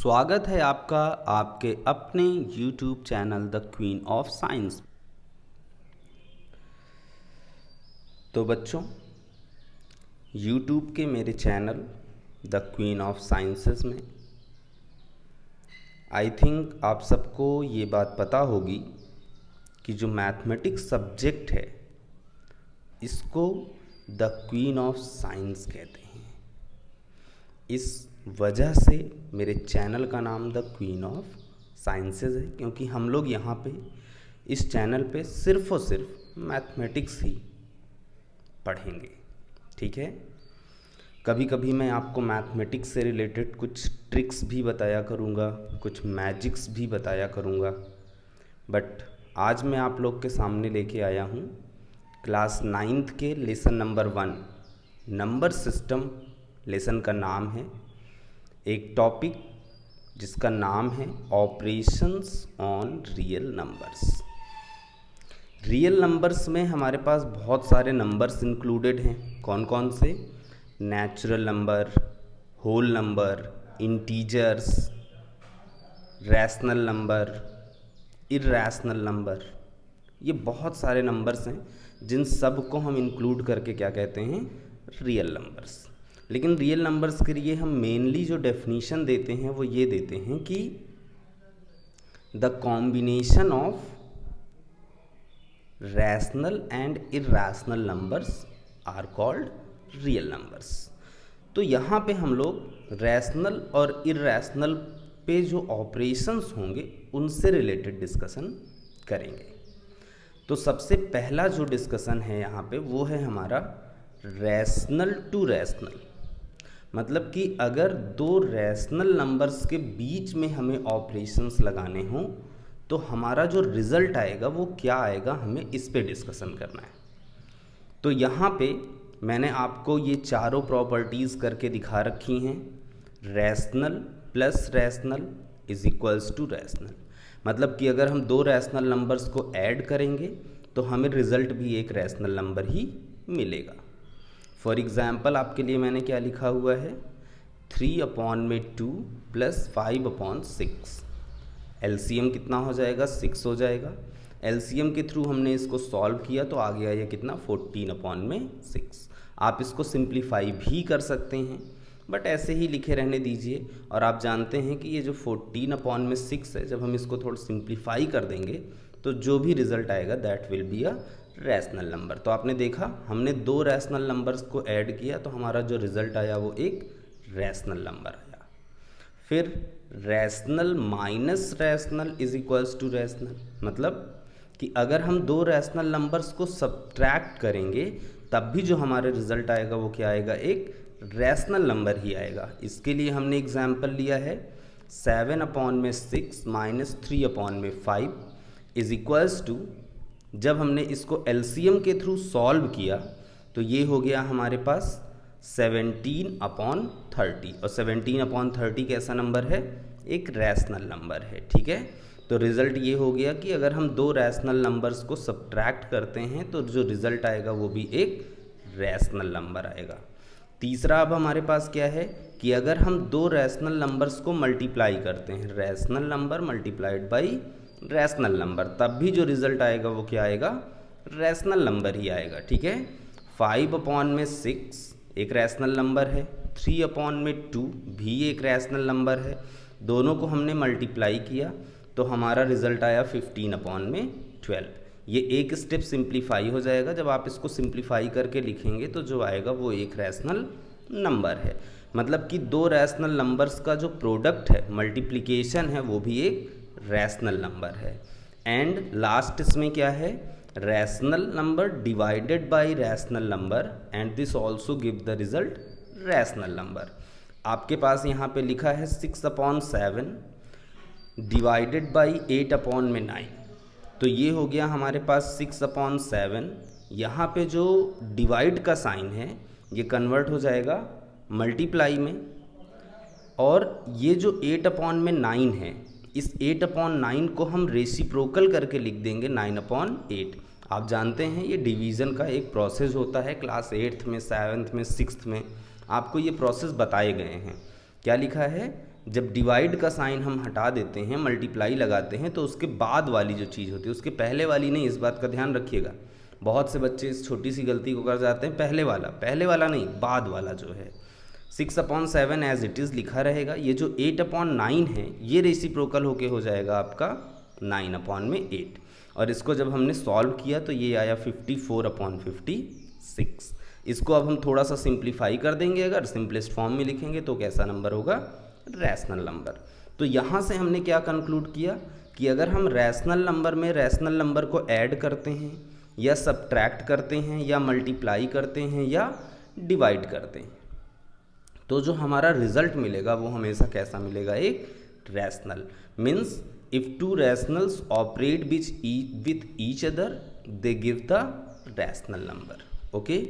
स्वागत है आपका आपके अपने YouTube channel the queen of science. तो बच्चों, YouTube के मेरे channel the queen of sciences में आई थिंक आप सबको ये बात पता होगी कि जो मैथमेटिक्स सब्जेक्ट है इसको द क्वीन ऑफ साइंस कहते हैं। इस वजह से मेरे चैनल का नाम द क्वीन ऑफ साइंसेस है, क्योंकि हम लोग यहाँ पे इस चैनल पे सिर्फ और सिर्फ मैथमेटिक्स ही पढ़ेंगे। ठीक है, कभी कभी मैं आपको मैथमेटिक्स से रिलेटेड कुछ ट्रिक्स भी बताया करूँगा, कुछ मैजिक्स भी बताया करूँगा, बट आज मैं आप लोग के सामने लेके आया हूँ क्लास 9th के lesson number 1 number system. Lesson का नाम है, एक टॉपिक जिसका नाम है operations on real numbers. Real numbers में हमारे पास बहुत सारे नंबर्स इंक्लूडेड हैं। कौन कौन से? Natural number, whole number, integers, rational number, irrational number. ये बहुत सारे नंबर्स हैं जिन सब को हम इंक्लूड करके क्या कहते हैं? Real numbers. लेकिन रियल नंबर्स के लिए हम मेनली जो डेफिनीशन देते हैं वो ये देते हैं कि the combination of rational and irrational numbers are called real numbers. तो यहाँ पे हम लोग रैशनल और इर्रैशनल पे जो ऑपरेशंस होंगे उनसे रिलेटेड डिस्कशन करेंगे। तो सबसे पहला जो डिस्कशन है यहाँ पे वो है हमारा रैशनल टू रैशनल। मतलब कि अगर दो रैशनल नंबर्स के बीच में हमें ऑपरेशंस लगाने हों तो हमारा जो रिज़ल्ट आएगा वो क्या आएगा, हमें इस पे डिस्कशन करना है। तो यहाँ पे मैंने आपको ये चारों प्रॉपर्टीज़ करके दिखा रखी हैं। Rational plus rational is equals to rational. मतलब कि अगर हम दो रैशनल नंबर्स को ऐड करेंगे तो हमें रिज़ल्ट भी एक रैशनल नंबर ही मिलेगा। फॉर एग्ज़ाम्पल आपके लिए मैंने क्या लिखा हुआ है, 3/2 प्लस 5/6। एलसीएम कितना हो जाएगा? 6 हो जाएगा। एलसीएम के थ्रू हमने इसको सॉल्व किया तो आ गया ये कितना? 14/6। आप इसको सिंप्लीफाई भी कर सकते हैं, बट ऐसे ही लिखे रहने दीजिए। और आप जानते हैं कि ये जो 14/6 है, जब हम इसको थोड़ा सिंप्लीफाई कर देंगे तो जो भी रिज़ल्ट आएगा that will be a rational number. तो आपने देखा हमने दो रैशनल नंबर्स को ऐड किया तो हमारा जो रिज़ल्ट आया वो एक रैशनल नंबर आया। फिर rational minus rational is equals to rational. मतलब कि अगर हम दो रैशनल नंबर्स को सब्ट्रैक्ट करेंगे तब भी जो हमारे रिज़ल्ट आएगा वो क्या आएगा? एक रैशनल नंबर ही आएगा। इसके लिए हमने एग्जाम्पल लिया है 7/6 माइनस 3/5 इज इक्वल्स टू, जब हमने इसको एलसीएम के थ्रू सॉल्व किया तो ये हो गया हमारे पास 17/30। और 17/30 कैसा नंबर है? एक रैशनल नंबर है। ठीक है, तो रिज़ल्ट ये हो गया कि अगर हम दो रैशनल नंबर्स को सब्ट्रैक्ट करते हैं तो जो रिज़ल्ट आएगा वो भी एक रैशनल नंबर आएगा। तीसरा अब हमारे पास क्या है कि अगर हम दो रैशनल नंबर्स को मल्टीप्लाई करते हैं, rational number multiplied by rational number, तब भी जो रिज़ल्ट आएगा वो क्या आएगा? रैशनल नंबर ही आएगा। ठीक है, 5/6 एक रैशनल नंबर है, 3/2 भी एक रैशनल नंबर है। दोनों को हमने मल्टीप्लाई किया तो हमारा रिज़ल्ट आया 15/12। ये एक स्टेप सिंप्लीफाई हो जाएगा। जब आप इसको सिंप्लीफाई करके लिखेंगे तो जो आएगा वो एक रैशनल नंबर है। मतलब कि दो रैशनल नंबर्स का जो प्रोडक्ट है, मल्टीप्लिकेशन है, वो भी एक रैशनल नंबर है। एंड लास्ट इसमें क्या है? Rational number divided by rational number and this also give the result rational number. आपके पास यहाँ पे लिखा है 6/7 डिवाइडेड बाई 8/9। तो ये हो गया हमारे पास 6/7। यहाँ पे जो डिवाइड का साइन है ये कन्वर्ट हो जाएगा मल्टीप्लाई में, और ये जो 8/9 है, इस 8/9 को हम रेसिप्रोकल करके लिख देंगे 9/8। आप जानते हैं ये डिवीज़न का एक प्रोसेस होता है। क्लास 8th में, 7th में, 6th में आपको ये प्रोसेस बताए गए हैं। क्या लिखा है? जब डिवाइड का साइन हम हटा देते हैं, मल्टीप्लाई लगाते हैं, तो उसके बाद वाली जो चीज़ होती है, उसके पहले वाली नहीं, इस बात का ध्यान रखिएगा। बहुत से बच्चे इस छोटी सी गलती को कर जाते हैं, पहले वाला नहीं, बाद वाला जो है 6/7 एज इट इज़ लिखा रहेगा। ये जो 8/9 है ये रेसिप्रोकल होके हो जाएगा आपका 9/8, और इसको जब हमने सॉल्व किया तो ये आया 54/56। इसको अब हम थोड़ा सा सिंप्लीफाई कर देंगे, अगर सिंपलेस्ट फॉर्म में लिखेंगे तो कैसा नंबर होगा, रैशनल नंबर। तो यहाँ से हमने क्या कंक्लूड किया कि अगर हम रैशनल नंबर में रैशनल नंबर को ऐड करते हैं या सब्ट्रैक्ट करते हैं या मल्टीप्लाई करते हैं या डिवाइड करते हैं, तो जो हमारा रिजल्ट मिलेगा वो हमेशा कैसा मिलेगा, एक rational. Means if two rationals operate with each other they give the rational number. Okay,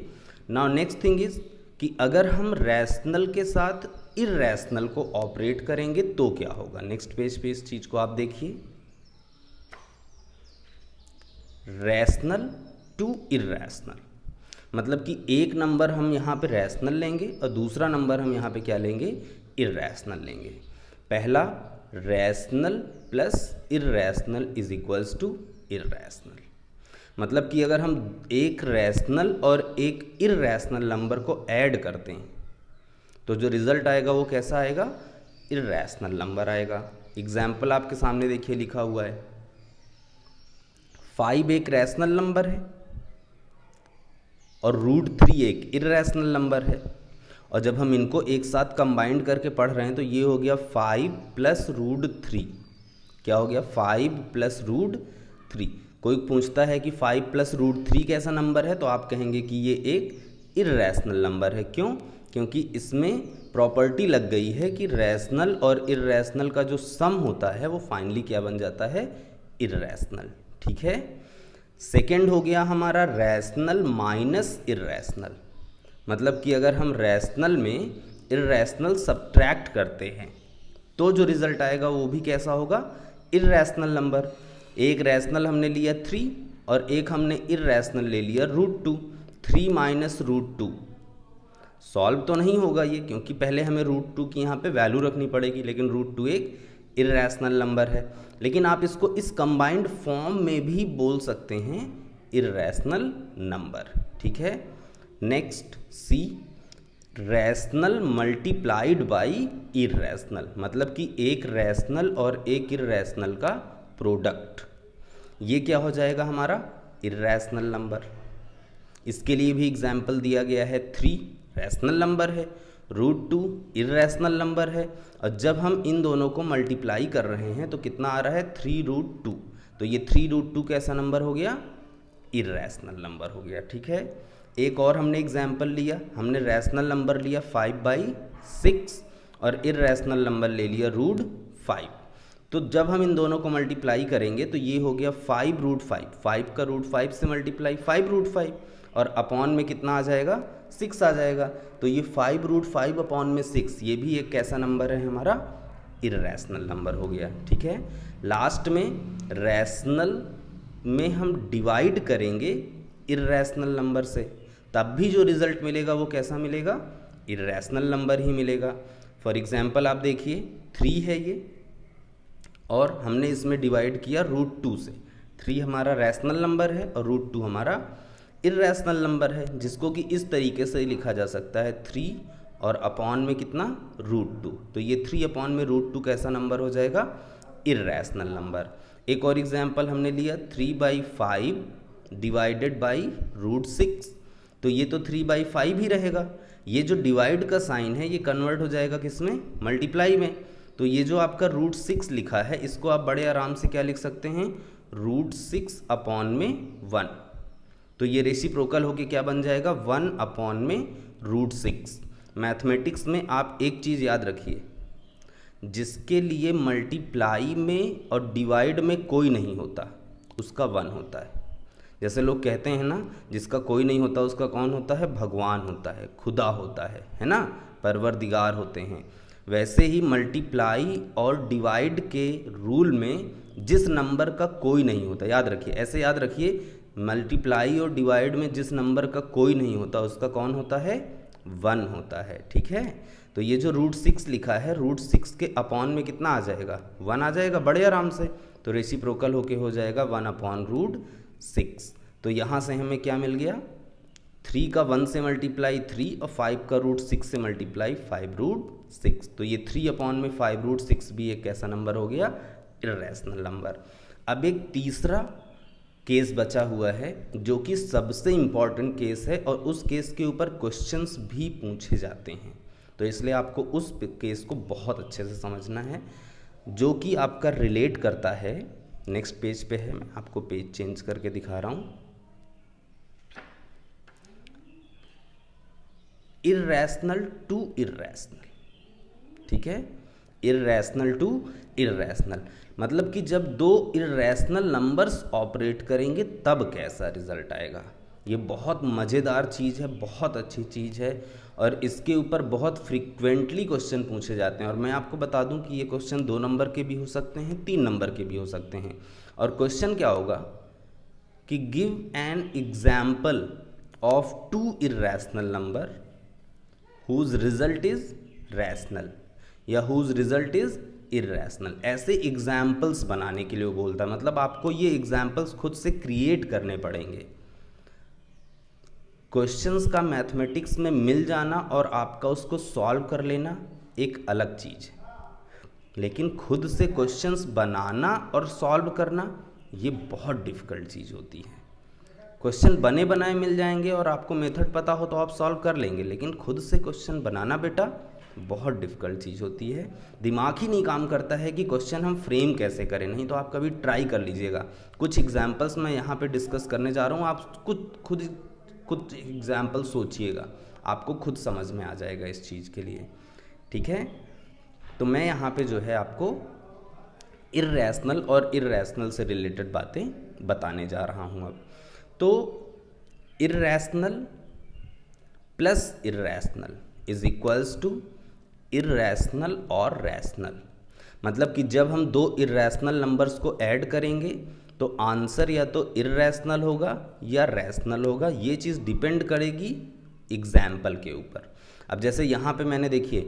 now next thing is कि अगर हम रैशनल के साथ इर्रैशनल को ऑपरेट करेंगे तो क्या होगा। नेक्स्ट पेज पे इस चीज़ को आप देखिए, रैशनल टू इर्रैशनल, मतलब कि एक नंबर हम यहाँ पे रैशनल लेंगे और दूसरा नंबर हम यहाँ पे क्या लेंगे, इर्रैशनल लेंगे। पहला rational plus irrational is equals to irrational, मतलब कि अगर हम एक रैशनल और एक इर्रैशनल नंबर को ऐड करते हैं तो जो रिज़ल्ट आएगा वो कैसा आएगा, इर्रैशनल नंबर आएगा। एग्जाम्पल आपके सामने देखिए लिखा हुआ है, 5 एक रैशनल नंबर है और √3 एक इर्रैशनल नंबर है, और जब हम इनको एक साथ कंबाइंड करके पढ़ रहे हैं तो ये हो गया 5 + √3। क्या हो गया, 5 + √3। कोई पूछता है कि 5 + √3 कैसा नंबर है, तो आप कहेंगे कि ये एक इर्रैशनल नंबर है। क्यों, क्योंकि इसमें प्रॉपर्टी लग गई है कि रैशनल और इर्रैशनल का जो सम होता है वो फाइनली क्या बन जाता है, इर्रैशनल। ठीक है। सेकेंड हो गया हमारा रैशनल माइनस इर्रैशनल, मतलब कि अगर हम रैशनल में इर्रैशनल सब्ट्रैक्ट करते हैं तो जो रिज़ल्ट आएगा वो भी कैसा होगा, इर्रैशनल नंबर। एक रैशनल हमने लिया 3 और एक हमने इर्रैशनल ले लिया √2। 3 - √2 सॉल्व तो नहीं होगा ये, क्योंकि पहले हमें √2 की यहाँ पे वैल्यू रखनी पड़ेगी, लेकिन √2 एक इर्रैशनल नंबर है। लेकिन आप इसको इस कंबाइंड फॉर्म में भी बोल सकते हैं इर्रैशनल नंबर। ठीक है। Next C, rational multiplied by irrational, मतलब कि एक रैशनल और एक इर्रैशनल का प्रोडक्ट, ये क्या हो जाएगा हमारा, इर्रैशनल नंबर। इसके लिए भी एग्जाम्पल दिया गया है, 3 रैशनल नंबर है, √2 इर्रैशनल नंबर है, और जब हम इन दोनों को मल्टीप्लाई कर रहे हैं तो कितना आ रहा है, 3√2। तो ये 3√2 कैसा नंबर हो गया, इर्रैशनल नंबर हो गया। ठीक है। एक और हमने एग्जाम्पल लिया, हमने रैशनल नंबर लिया 5/6 और इर्रैशनल नंबर ले लिया √5। तो जब हम इन दोनों को मल्टीप्लाई करेंगे तो ये हो गया 5√5, 5 का √5 से मल्टीप्लाई 5√5, और अपॉन में कितना आ जाएगा, 6 आ जाएगा। तो ये 5√5 अपॉन में 6, ये भी एक कैसा नंबर है हमारा, इर्रैशनल नंबर हो गया। ठीक है। लास्ट में रैशनल में हम डिवाइड करेंगे इर्रैशनल नंबर से, तब भी जो रिज़ल्ट मिलेगा वो कैसा मिलेगा, इर्रैशनल नंबर ही मिलेगा। फॉर एग्जांपल आप देखिए 3 है ये, और हमने इसमें डिवाइड किया √2 से। 3 हमारा रैशनल नंबर है और √2 हमारा इर्रैशनल नंबर है, जिसको कि इस तरीके से लिखा जा सकता है 3 और अपॉन में कितना, √2। तो ये 3 अपॉन में √2 कैसा नंबर हो जाएगा, इर्रैशनल नंबर। एक और एग्जांपल हमने लिया 3/5 डिवाइडेड बाई √6, तो ये तो 3/5 ही रहेगा। ये जो डिवाइड का साइन है ये कन्वर्ट हो जाएगा किसमें, मल्टीप्लाई में। तो ये जो आपका √6 लिखा है इसको आप बड़े आराम से क्या लिख सकते हैं, √6 अपॉन में 1। तो ये रेसिप्रोकल होके क्या बन जाएगा, 1 अपॉन में √6। मैथमेटिक्स में आप एक चीज़ याद रखिए, जिसके लिए मल्टीप्लाई में और डिवाइड में कोई नहीं होता उसका 1 होता है। जैसे लोग कहते हैं ना, जिसका कोई नहीं होता उसका कौन होता है, भगवान होता है, खुदा होता है ना, परवरदिगार होते हैं। वैसे ही मल्टीप्लाई और डिवाइड के रूल में जिस नंबर का कोई नहीं होता, याद रखिए, ऐसे याद रखिए, मल्टीप्लाई और डिवाइड में जिस नंबर का कोई नहीं होता उसका कौन होता है, 1 होता है, ठीक है। तो ये जो √6 लिखा है, √6 के अपॉन में कितना आ जाएगा, 1 आ जाएगा बड़े आराम से। तो रेसिप्रोकल होके हो जाएगा 1/√6। तो यहाँ से हमें क्या मिल गया, 3 का 1 से मल्टीप्लाई 3 और 5 का √6 से मल्टीप्लाई 5√6। तो ये 3/5√6 भी एक कैसा नंबर हो गया, इर्रेशनल नंबर। अब एक तीसरा केस बचा हुआ है जो कि सबसे इम्पॉर्टेंट केस है और उस केस के ऊपर क्वेश्चंस भी पूछे जाते हैं। तो इसलिए आपको उस केस को बहुत अच्छे से समझना है जो कि आपका रिलेट करता है। नेक्स्ट पेज पे है, मैं आपको पेज चेंज करके दिखा रहा हूँ। इर्रेशनल टू इर्रेशनल, ठीक है, इर्रेशनल टू इर्रेशनल, मतलब कि जब दो इर्रेशनल नंबर्स ऑपरेट करेंगे तब कैसा रिजल्ट आएगा। ये बहुत मज़ेदार चीज़ है, बहुत अच्छी चीज़ है और इसके ऊपर बहुत फ्रीक्वेंटली क्वेश्चन पूछे जाते हैं। और मैं आपको बता दूं कि ये क्वेश्चन 2 नंबर के भी हो सकते हैं, 3 नंबर के भी हो सकते हैं। और क्वेश्चन क्या होगा कि give an example of 2 irrational number whose result is rational या हुज रिजल्ट इज इर्रेशनल। ऐसे एग्जाम्पल्स बनाने के लिए वो बोलता है, मतलब आपको ये एग्जाम्पल्स खुद से क्रिएट करने पड़ेंगे। क्वेश्चंस का मैथमेटिक्स में मिल जाना और आपका उसको सॉल्व कर लेना एक अलग चीज़ है, लेकिन खुद से क्वेश्चंस बनाना और सॉल्व करना ये बहुत डिफ़िकल्ट चीज़ होती है। क्वेश्चन बने बनाए मिल जाएंगे और आपको मेथड पता हो तो आप सॉल्व कर लेंगे, लेकिन खुद से क्वेश्चन बनाना बेटा बहुत डिफ़िकल्ट चीज़ होती है। दिमाग ही नहीं काम करता है कि क्वेश्चन हम फ्रेम कैसे करें। नहीं तो आप कभी ट्राई कर लीजिएगा। कुछ एग्जाम्पल्स मैं यहाँ पे डिस्कस करने जा रहा हूँ, आप कुछ एग्जाम्पल सोचिएगा, आपको खुद समझ में आ जाएगा इस चीज़ के लिए, ठीक है। तो मैं यहाँ पे जो है आपको इर्रेशनल और इर्रेशनल से रिलेटेड बातें बताने जा रहा हूँ अब। तो irrational plus irrational is equals to irrational और रैशनल, मतलब कि जब हम 2 इर्रेशनल नंबर्स को ऐड करेंगे तो आंसर या तो इर्रेशनल होगा या रैशनल होगा। ये चीज़ डिपेंड करेगी एग्जाम्पल के ऊपर। अब जैसे यहाँ पे मैंने देखिए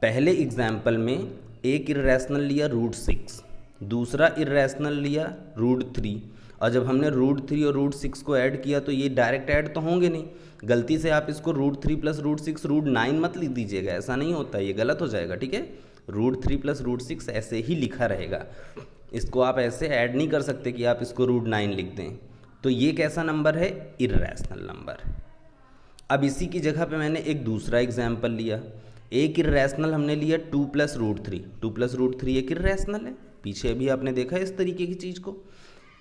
पहले एग्जाम्पल में एक इर्रेशनल लिया √6, दूसरा इर्रेशनल लिया √3, और जब हमने √3 और √6 को ऐड किया तो ये डायरेक्ट ऐड तो होंगे नहीं। गलती से आप इसको √3 + √6 √9 मत लिख दीजिएगा, ऐसा नहीं होता, ये गलत हो जाएगा, ठीक है। √3 + √6 ऐसे ही लिखा रहेगा, इसको आप ऐसे ऐड नहीं कर सकते कि आप इसको √9 लिख दें। तो ये कैसा नंबर है, इर्रेशनल नंबर। अब इसी की जगह पे मैंने एक दूसरा एग्जाम्पल लिया। एक इर्रेशनल हमने लिया 2 + √3, 2 + √3 एक इर्रेशनल है, पीछे भी आपने देखा इस तरीके की चीज़ को।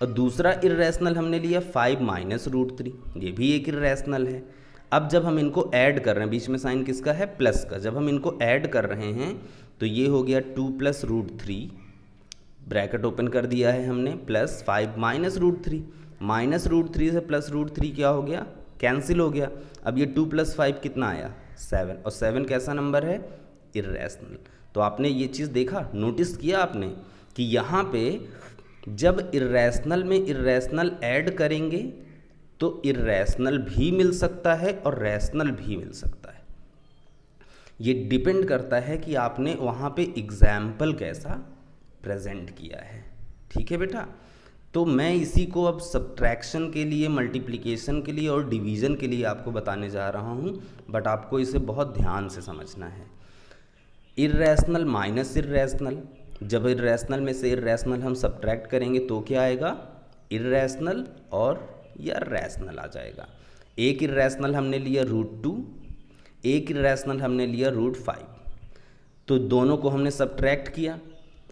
और दूसरा इर्रेशनल हमने लिया 5 - √3, ये भी एक इर्रेशनल है। अब जब हम इनको ऐड कर रहे हैं, बीच में साइन किसका है, प्लस का, जब हम इनको ऐड कर रहे हैं तो ये हो गया 2 + √3, ब्रैकेट ओपन कर दिया है हमने, प्लस 5 - √3, -√3 से +√3 क्या हो गया, कैंसिल हो गया। अब ये 2 + 5 कितना आया, 7, और 7 कैसा नंबर है, इर्रेशनल। तो आपने ये चीज़ देखा, नोटिस किया आपने कि यहाँ पे जब इर्रेशनल में इर्रेशनल ऐड करेंगे तो इर्रेशनल भी मिल सकता है और रैशनल भी मिल सकता है। ये डिपेंड करता है कि आपने वहाँ पे एग्जाम्पल कैसा प्रेजेंट किया है, ठीक है बेटा। तो मैं इसी को अब सब्ट्रैक्शन के लिए, मल्टीप्लिकेशन के लिए और डिवीज़न के लिए आपको बताने जा रहा हूँ, बट आपको इसे बहुत ध्यान से समझना है। इर्रेशनल माइनस इर्रेशनल, जब इर्रेशनल में से इर्रेशनल हम सब्ट्रैक्ट करेंगे तो क्या आएगा, इर्रेशनल और या रैशनल आ जाएगा। एक इर्रेशनल हमने लिया √2, एक इर्रेशनल हमने लिया √5, तो दोनों को हमने सब्ट्रैक्ट किया।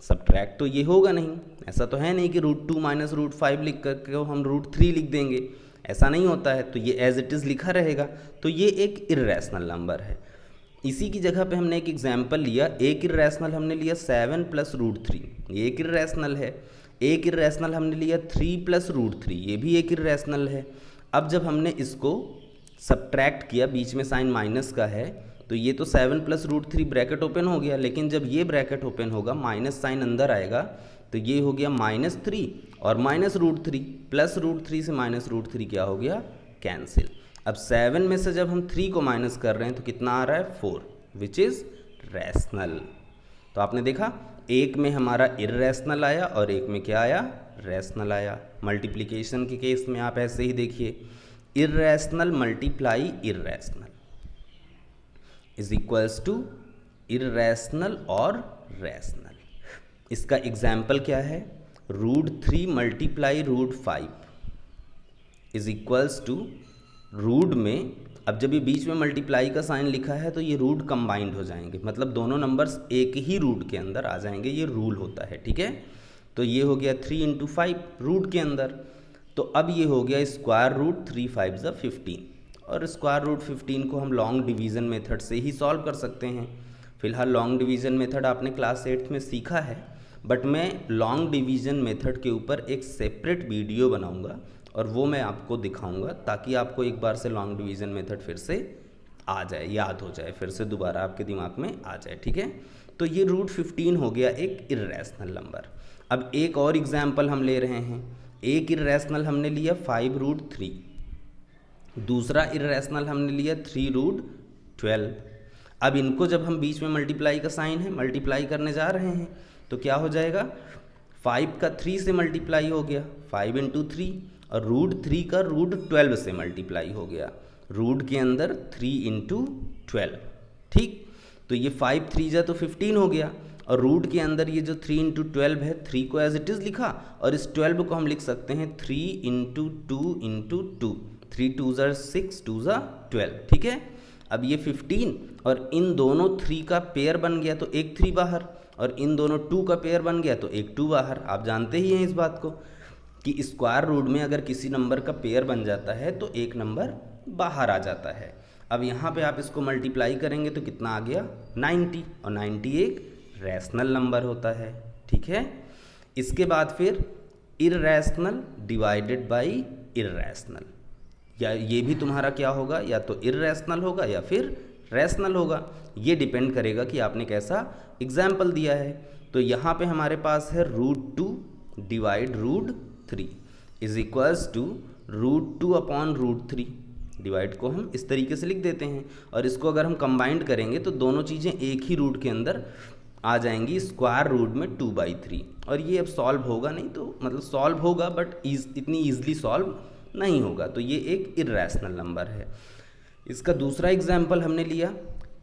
सब्ट्रैक्ट तो ये होगा नहीं, ऐसा तो है नहीं कि √2 - √5 लिख करके हम √3 लिख देंगे, ऐसा नहीं होता है। तो ये एज इट इज़ लिखा रहेगा, तो ये एक इर्रेशनल नंबर है। इसी की जगह पे हमने एक एग्जाम्पल लिया, एक इर्रेशनल हमने लिया 7 + √3, ये एक इर्रेशनल है। एक इर्रेशनल हमने लिया 3 + √3, ये भी एक इर्रेशनल है। अब जब हमने इसको सब्ट्रैक्ट किया, बीच में साइन माइनस का है, तो ये तो 7 + √3 ब्रैकेट ओपन हो गया, लेकिन जब ये ब्रैकेट ओपन होगा माइनस साइन अंदर आएगा, तो ये हो गया -3 और -√3, +√3 से -√3 क्या हो गया, कैंसिल। अब 7 में से जब हम 3 को माइनस कर रहे हैं तो कितना आ रहा है 4, विच इज़ रैशनल। तो आपने देखा एक में हमारा इर्रेशनल आया और एक में क्या आया, रैशनल आया। मल्टीप्लिकेशन के केस में आप ऐसे ही देखिए, irrational multiply irrational is equals to irrational और रैशनल। इसका एग्जाम्पल क्या है, √3 multiply √5 is equals to root में, अब जब ये बीच में मल्टीप्लाई का साइन लिखा है तो ये रूट कंबाइंड हो जाएंगे, मतलब दोनों नंबर्स एक ही रूट के अंदर आ जाएंगे, ये रूल होता है, ठीक है। तो ये हो गया 3 × 5 रूट के अंदर। तो अब ये हो गया स्क्वायर रूट 3 × 5 = 15, और स्क्वायर रूट 15 को हम लॉन्ग डिवीज़न मेथड से ही सॉल्व कर सकते हैं। फिलहाल लॉन्ग डिवीज़न मेथड आपने क्लास 8th में सीखा है, बट मैं लॉन्ग डिवीज़न मेथड के ऊपर एक सेपरेट वीडियो बनाऊंगा और वो मैं आपको दिखाऊंगा, ताकि आपको एक बार से लॉन्ग डिवीज़न मेथड फिर से आ जाए, याद हो जाए, फिर से दोबारा आपके दिमाग में आ जाए, ठीक है। तो ये √15 हो गया एक इर्रेशनल नंबर। अब एक और एग्जाम्पल हम ले रहे हैं, एक इर्रेशनल हमने लिया 5√3, दूसरा इर्रेशनल हमने लिया 3√12। अब इनको जब हम बीच में मल्टीप्लाई का साइन है, मल्टीप्लाई करने जा रहे हैं, तो क्या हो जाएगा, 5 का 3 से मल्टीप्लाई हो गया, 5 × 3, और √3 का √12 से मल्टीप्लाई हो गया, रूट के अंदर 3 × 12, ठीक। तो ये 5 3 जा तो 15 हो गया, और रूट के अंदर ये जो 3 × 12 है, 3 को एज इट इज़ लिखा, और इस 12 को हम लिख सकते हैं 3 × 2 × 2, 3 2 = 6, 2 = 12, ठीक है। अब ये 15 और इन दोनों 3 का पेयर बन गया तो एक 3 बाहर, और इन दोनों 2 का पेयर बन गया तो एक 2 बाहर। आप जानते ही हैं इस बात को कि स्क्वायर रूट में अगर किसी नंबर का पेयर बन जाता है तो एक नंबर बाहर आ जाता है। अब यहाँ पे आप इसको मल्टीप्लाई करेंगे तो कितना आ गया 90, और 90 एक रैशनल नंबर होता है, ठीक है। इसके बाद फिर इर्रेशनल डिवाइडेड बाई इर्रेशनल, या ये भी तुम्हारा क्या होगा, या तो इर्रेशनल होगा या फिर रैशनल होगा, ये डिपेंड करेगा कि आपने कैसा एग्जाम्पल दिया है। तो यहाँ पे हमारे पास है √2 divide √3 is equals to √2/√3। Divide को हम इस तरीके से लिख देते हैं, और इसको अगर हम कंबाइंड करेंगे तो दोनों चीज़ें एक ही रूट के अंदर आ जाएंगी, स्क्वायर रूट में 2/3। और ये अब सॉल्व होगा नहीं, तो मतलब सॉल्व होगा बट इतनी ईजिली सॉल्व नहीं होगा, तो ये एक इर्रेशनल नंबर है। इसका दूसरा एग्जाम्पल हमने लिया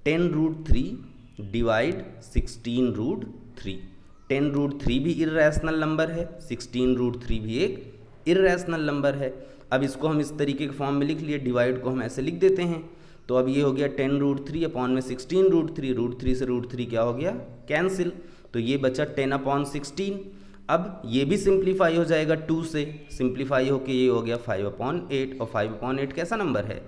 10√3 डिवाइड 16√3। 10√3 भी इर्रेशनल नंबर है, 16√3 भी एक इर्रेशनल नंबर है। अब इसको हम इस तरीके के फॉर्म में लिख लिए, डिवाइड को हम ऐसे लिख देते हैं। तो अब ये हो गया 10√3 अपॉन में 16√3, √3 से √3 क्या हो गया, कैंसिल, तो ये बचा 10/16। अब ये भी सिंप्लीफाई हो जाएगा 2 से, सिंप्लीफाई होके ये हो गया 5/8, और 5/8 कैसा नंबर है,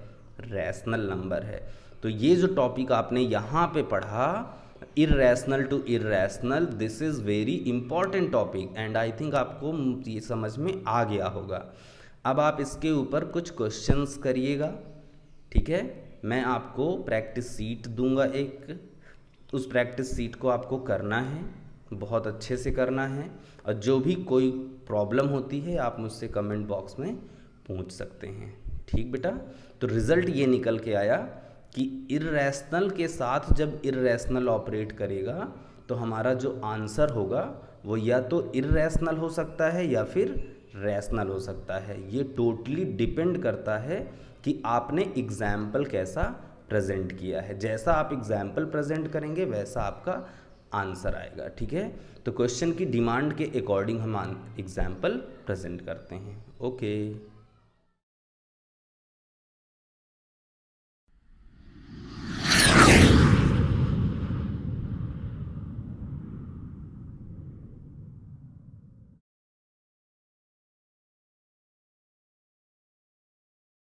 रैशनल नंबर है। तो ये जो टॉपिक आपने यहाँ पे पढ़ा, irrational to irrational, this is very important topic, and I think आपको ये समझ में आ गया होगा। अब आप इसके ऊपर कुछ क्वेश्चंस करिएगा, ठीक है। मैं आपको प्रैक्टिस सीट दूंगा एक, उस प्रैक्टिस सीट को आपको करना है, बहुत अच्छे से करना है, और जो भी कोई प्रॉब्लम होती है आप मुझसे कमेंट बॉक्स में पूछ सकते हैं, ठीक बेटा। तो रिज़ल्ट ये निकल के आया कि इर्रेशनल के साथ जब इर्रेशनल ऑपरेट करेगा तो हमारा जो आंसर होगा वो या तो इर्रेशनल हो सकता है या फिर रैशनल हो सकता है। ये टोटली डिपेंड करता है कि आपने एग्जाम्पल कैसा प्रेजेंट किया है। जैसा आप एग्जाम्पल प्रेजेंट करेंगे वैसा आपका आंसर आएगा, ठीक है। तो क्वेश्चन की डिमांड के अकॉर्डिंग हम एग्जाम्पल प्रेजेंट करते हैं। ओके।